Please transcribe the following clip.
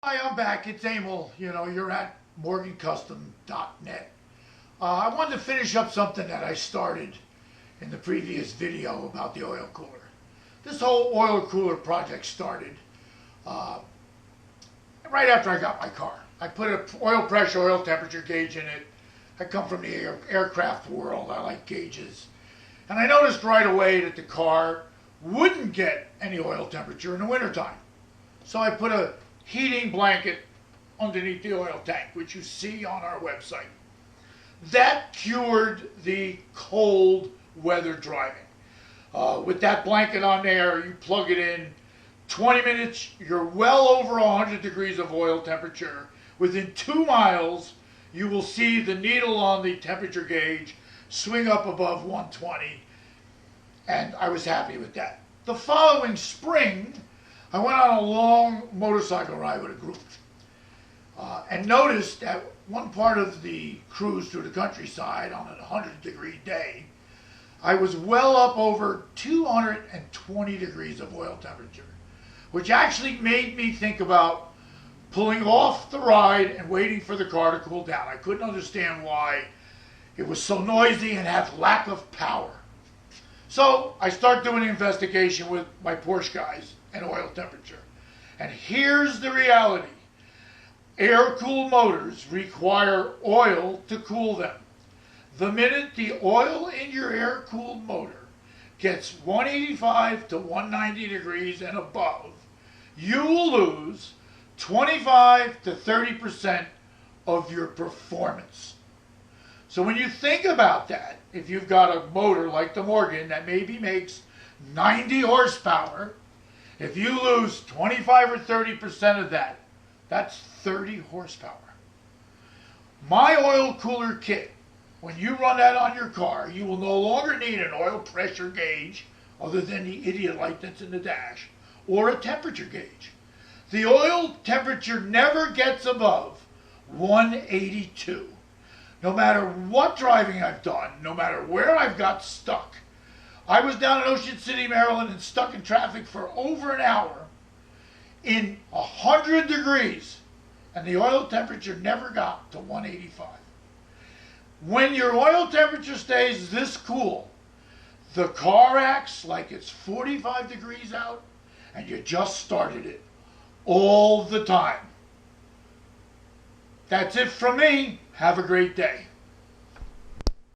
Hi, I'm back. It's Emil. You're at morgancustom.net. I wanted to finish up something that I started in the previous video about the oil cooler. This whole oil cooler project started uh, right after I got my car. I put an oil pressure, oil temperature gauge in it. I come from the aircraft world. I like gauges. And I noticed right away that the car wouldn't get any oil temperature in the wintertime. So I put a heating blanket underneath the oil tank, which you see on our website. That cured the cold weather driving. With that blanket on there, you plug it in, 20 minutes, you're well over 100 degrees of oil temperature. Within 2 miles, you will see the needle on the temperature gauge swing up above 120, and I was happy with that. The following spring, I went on a long motorcycle ride with a group and noticed that one part of the cruise through the countryside on a 100-degree day, I was well up over 220 degrees of oil temperature, which actually made me think about pulling off the ride and waiting for the car to cool down. I couldn't understand why it was so noisy and had lack of power. So I start doing an investigation with my Porsche guys and oil temperature. And here's the reality. Air-cooled motors require oil to cool them. The minute the oil in your air-cooled motor gets 185 to 190 degrees and above, you will lose 25 to 30% of your performance. So when you think about that, if you've got a motor like the Morgan that maybe makes 90 horsepower, if you lose 25 or 30% of that, that's 30 horsepower. My oil cooler kit, when you run that on your car, you will no longer need an oil pressure gauge, other than the idiot light that's in the dash, or a temperature gauge. The oil temperature never gets above 182. No matter what driving I've done, no matter where I've got stuck. I was down in Ocean City, Maryland, and stuck in traffic for over an hour in 100 degrees, and the oil temperature never got to 185. When your oil temperature stays this cool, the car acts like it's 45 degrees out, and you just started it all the time. That's it from me. Have a great day.